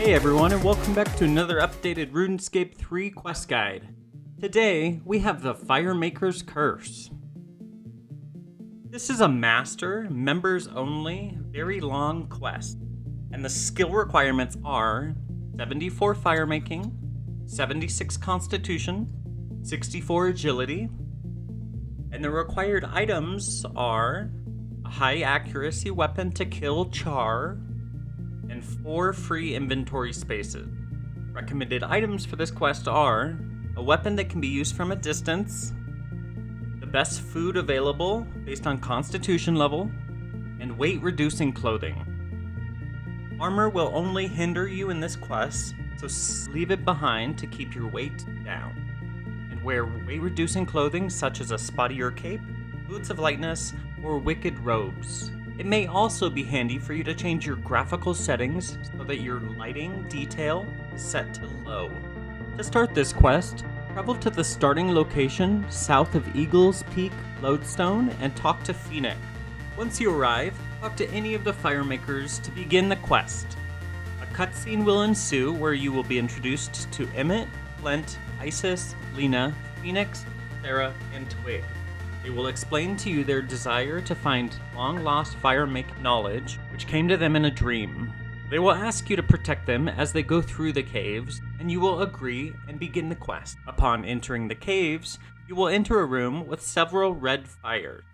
Hey everyone, and welcome back to another updated RuneScape 3 quest guide. Today, we have the Firemakers Curse. This is a master, members-only, very long quest, and the skill requirements are 74 firemaking, 76 constitution, 64 agility, and the required items are a high accuracy weapon to kill Char, and 4 free inventory spaces. Recommended items for this quest are a weapon that can be used from a distance, the best food available based on constitution level, and weight reducing clothing. Armor will only hinder you in this quest, so leave it behind to keep your weight down. And wear weight reducing clothing such as a spottier cape, boots of lightness, or wicked robes. It may also be handy for you to change your graphical settings so that your lighting detail is set to low. To start this quest, travel to the starting location south of Eagle's Peak Lodestone and talk to Phoenix. Once you arrive, talk to any of the Firemakers to begin the quest. A cutscene will ensue where you will be introduced to Emmett, Flint, Isis, Lena, Phoenix, Sarah, and Twig. They will explain to you their desire to find long-lost firemaking knowledge, which came to them in a dream. They will ask you to protect them as they go through the caves, and you will agree and begin the quest. Upon entering the caves, you will enter a room with several red fires.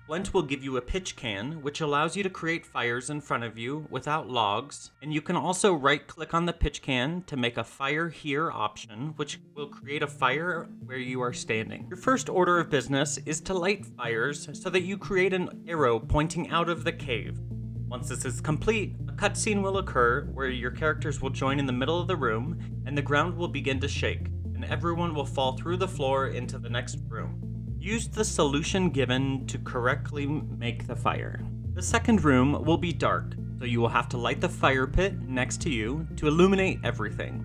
Flint will give you a pitch can, which allows you to create fires in front of you without logs, and you can also right-click on the pitch can to make a fire here option, which will create a fire where you are standing. Your first order of business is to light fires so that you create an arrow pointing out of the cave. Once this is complete, a cutscene will occur where your characters will join in the middle of the room, and the ground will begin to shake, and everyone will fall through the floor into the next room. Use the solution given to correctly make the fire. The second room will be dark, so you will have to light the fire pit next to you to illuminate everything.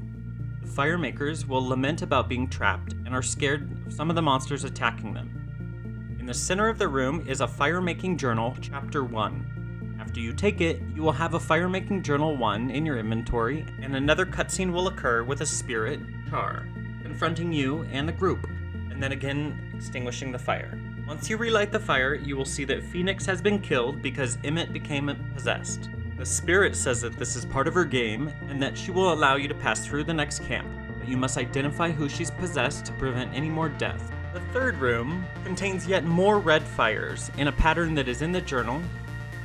The Firemakers will lament about being trapped and are scared of some of the monsters attacking them. In the center of the room is a Firemaking Journal, Chapter 1. After you take it, you will have a Firemaking Journal 1 in your inventory, and another cutscene will occur with a spirit, Char, confronting you and the group, and then again extinguishing the fire. Once you relight the fire, you will see that Phoenix has been killed because Emmett became possessed. The spirit says that this is part of her game and that she will allow you to pass through the next camp, but you must identify who she's possessed to prevent any more death. The third room contains yet more red fires in a pattern that is in the journal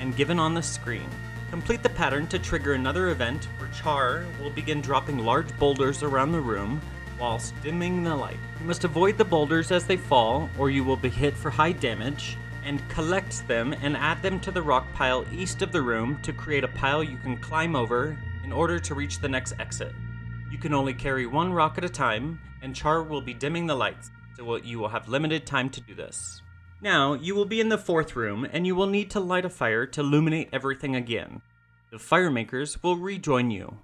and given on the screen. Complete the pattern to trigger another event where Char will begin dropping large boulders around the room whilst dimming the light. You must avoid the boulders as they fall, or you will be hit for high damage, and collect them and add them to the rock pile east of the room to create a pile you can climb over in order to reach the next exit. You can only carry one rock at a time, and Char will be dimming the lights, so you will have limited time to do this. Now, you will be in the fourth room, and you will need to light a fire to illuminate everything again. The Firemakers will rejoin you.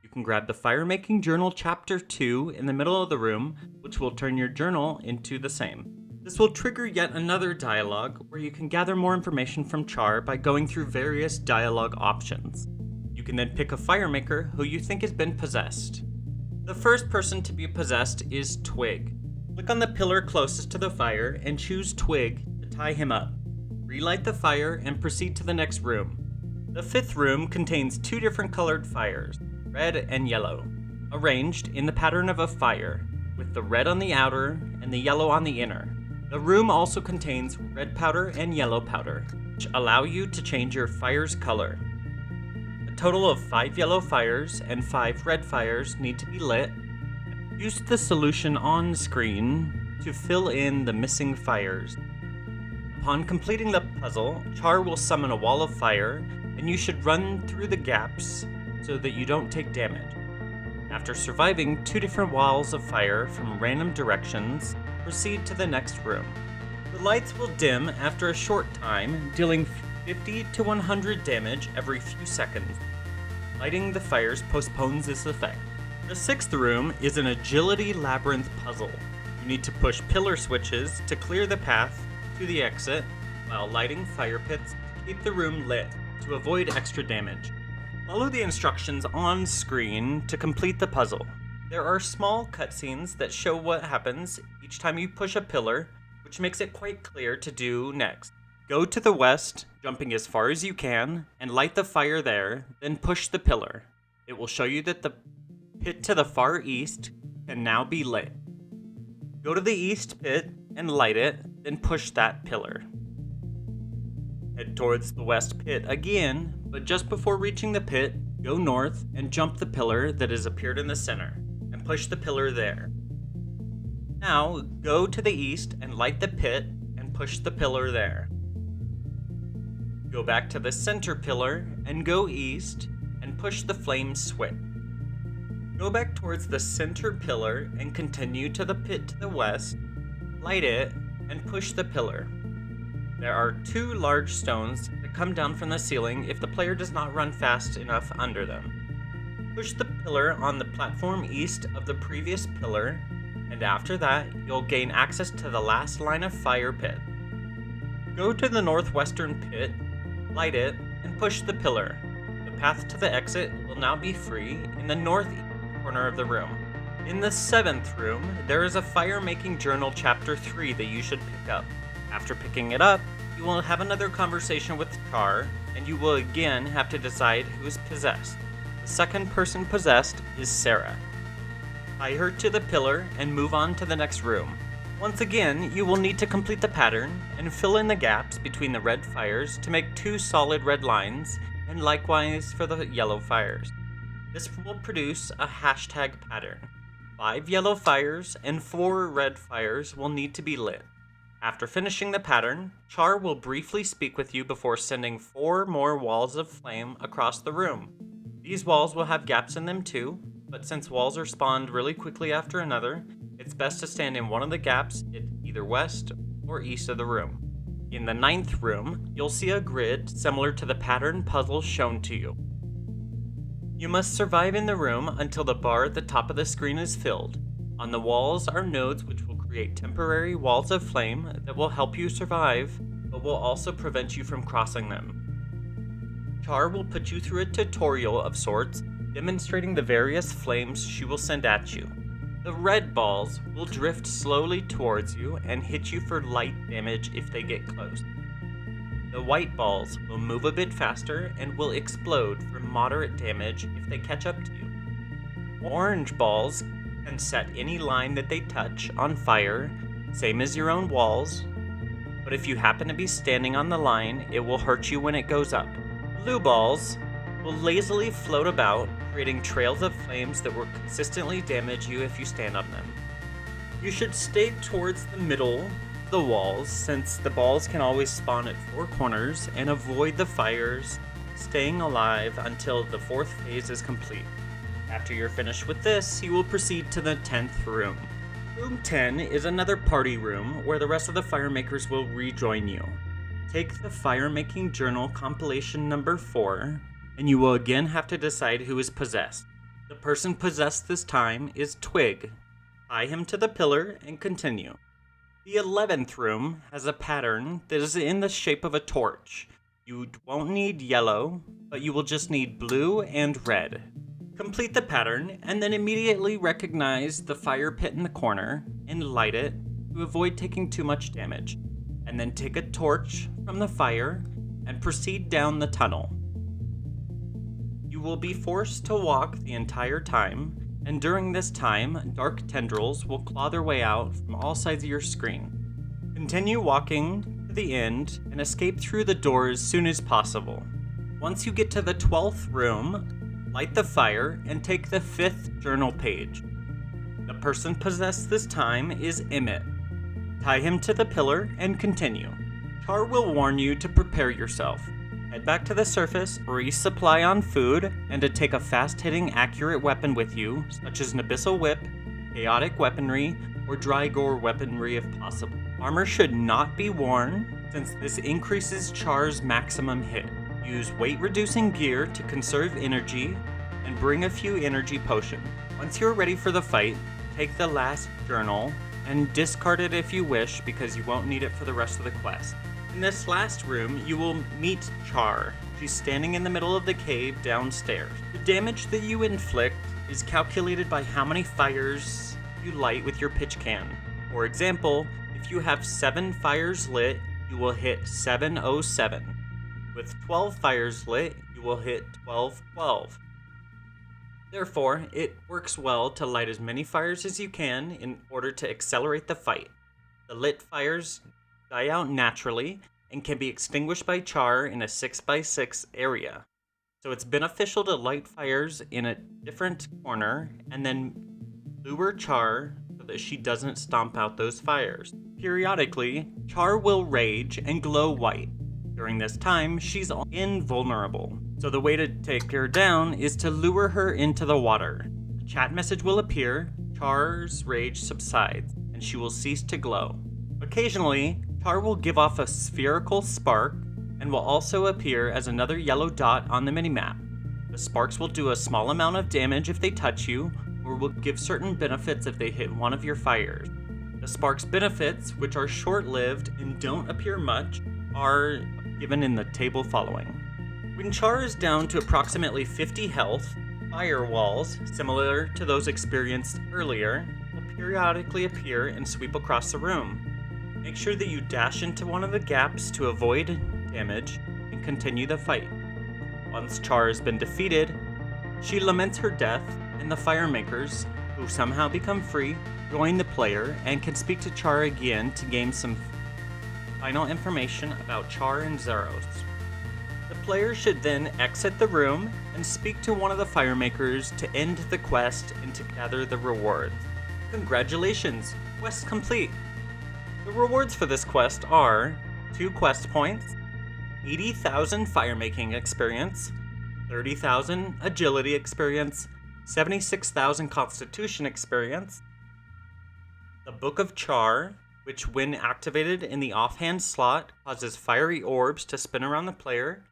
You can grab the Firemaking Journal Chapter 2 in the middle of the room, which will turn your journal into the same. This will trigger yet another dialogue where you can gather more information from Char by going through various dialogue options. You can then pick a Firemaker who you think has been possessed. The first person to be possessed is Twig. Click on the pillar closest to the fire and choose Twig to tie him up. Relight the fire and proceed to the next room. The fifth room contains 2 different colored fires, red and yellow, arranged in the pattern of a fire, with the red on the outer and the yellow on the inner. The room also contains red powder and yellow powder, which allow you to change your fire's color. A total of 5 yellow fires and 5 red fires need to be lit. Use the solution on screen to fill in the missing fires. Upon completing the puzzle, Char will summon a wall of fire, and you should run through the gaps so that you don't take damage. After surviving 2 different walls of fire from random directions, proceed to the next room. The lights will dim after a short time, dealing 50 to 100 damage every few seconds. Lighting the fires postpones this effect. The sixth room is an agility labyrinth puzzle. You need to push pillar switches to clear the path to the exit while lighting fire pits to keep the room lit to avoid extra damage. Follow the instructions on screen to complete the puzzle. There are small cutscenes that show what happens each time you push a pillar, which makes it quite clear to do next. Go to the west, jumping as far as you can, and light the fire there, then push the pillar. It will show you that the pit to the far east can now be lit. Go to the east pit and light it, then push that pillar. Head towards the west pit again, but just before reaching the pit, go north and jump the pillar that has appeared in the center, and push the pillar there. Now, go to the east and light the pit and push the pillar there. Go back to the center pillar and go east and push the flame switch. Go back towards the center pillar and continue to the pit to the west, light it, and push the pillar. There are 2 large stones that come down from the ceiling if the player does not run fast enough under them. Push the pillar on the platform east of the previous pillar, and after that, you'll gain access to the last line of fire pit. Go to the northwestern pit, light it, and push the pillar. The path to the exit will now be free in the northeast corner of the room. In the 7th room, there is a Firemaking Journal Chapter 3 that you should pick up. After picking it up, you will have another conversation with Char, and you will again have to decide who is possessed. The second person possessed is Sarah. Tie her to the pillar and move on to the next room. Once again, you will need to complete the pattern and fill in the gaps between the red fires to make 2 solid red lines, and likewise for the yellow fires. This will produce a hashtag pattern. 5 yellow fires and 4 red fires will need to be lit. After finishing the pattern, Char will briefly speak with you before sending 4 more walls of flame across the room. These walls will have gaps in them too, but since walls are spawned really quickly after another, it's best to stand in one of the gaps at either west or east of the room. In the 9th room, you'll see a grid similar to the pattern puzzle shown to you. You must survive in the room until the bar at the top of the screen is filled. On the walls are nodes which will create temporary walls of flame that will help you survive, but will also prevent you from crossing them. Char will put you through a tutorial of sorts, demonstrating the various flames she will send at you. The red balls will drift slowly towards you and hit you for light damage if they get close. The white balls will move a bit faster and will explode for moderate damage if they catch up to you. Orange balls can set any line that they touch on fire, same as your own walls, but if you happen to be standing on the line, it will hurt you when it goes up. Blue balls will lazily float about, creating trails of flames that will consistently damage you if you stand on them. You should stay towards the middle of the walls, since the balls can always spawn at 4 corners, and avoid the fires, staying alive until the 4th phase is complete. After you're finished with this, you will proceed to the 10th room. Room 10 is another party room where the rest of the Firemakers will rejoin you. Take the Firemaking Journal compilation number 4, and you will again have to decide who is possessed. The person possessed this time is Twig. Tie him to the pillar and continue. The 11th room has a pattern that is in the shape of a torch. You won't need yellow, but you will just need blue and red. Complete the pattern, and then immediately recognize the fire pit in the corner and light it to avoid taking too much damage. And then take a torch from the fire and proceed down the tunnel. You will be forced to walk the entire time, and during this time, dark tendrils will claw their way out from all sides of your screen. Continue walking to the end and escape through the door as soon as possible. Once you get to the 12th room, light the fire and take the 5th journal page. The person possessed this time is Emmett. Tie him to the pillar and continue. Char will warn you to prepare yourself. Head back to the surface, resupply on food, and to take a fast-hitting, accurate weapon with you, such as an Abyssal Whip, Chaotic Weaponry, or Drygore Weaponry if possible. Armor should not be worn, since this increases Char's maximum hit. Use weight-reducing gear to conserve energy, and bring a few energy potions. Once you're ready for the fight, take the last journal, and discard it if you wish, because you won't need it for the rest of the quest. In this last room, you will meet Char. She's standing in the middle of the cave downstairs. The damage that you inflict is calculated by how many fires you light with your pitch can. For example, if you have 7 fires lit, you will hit 707. With 12 fires lit, you will hit 1212. Therefore, it works well to light as many fires as you can in order to accelerate the fight. The lit fires die out naturally and can be extinguished by Char in a 6x6 area. So it's beneficial to light fires in a different corner and then lure Char so that she doesn't stomp out those fires. Periodically, Char will rage and glow white. During this time, she's invulnerable. So the way to take her down is to lure her into the water. A chat message will appear, Char's rage subsides, and she will cease to glow. Occasionally, Char will give off a spherical spark and will also appear as another yellow dot on the minimap. The sparks will do a small amount of damage if they touch you, or will give certain benefits if they hit one of your fires. The sparks' benefits, which are short-lived and don't appear much, are given in the table following. When Char is down to approximately 50 health, firewalls, similar to those experienced earlier, will periodically appear and sweep across the room. Make sure that you dash into one of the gaps to avoid damage and continue the fight. Once Char has been defeated, she laments her death, and the Firemakers, who somehow become free, join the player and can speak to Char again to gain some final information about Char and Zeros. The player should then exit the room and speak to one of the Firemakers to end the quest and to gather the rewards. Congratulations! Quest complete! The rewards for this quest are 2 quest points, 80,000 firemaking experience, 30,000 agility experience, 76,000 constitution experience, the Book of Char, which when activated in the offhand slot causes fiery orbs to spin around the player,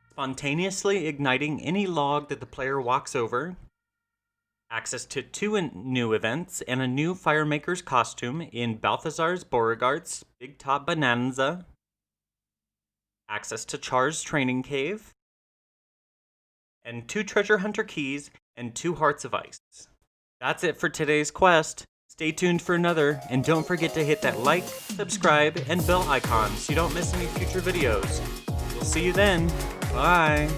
spontaneously igniting any log that the player walks over, access to 2 new events and a new Firemaker's costume in Balthazar's Beauregard's Big Top Bonanza, access to Char's training cave, and 2 treasure hunter keys and 2 hearts of ice. That's it for today's quest. Stay tuned for another, and don't forget to hit that like, subscribe, and bell icon so you don't miss any future videos. We'll see you then. Bye!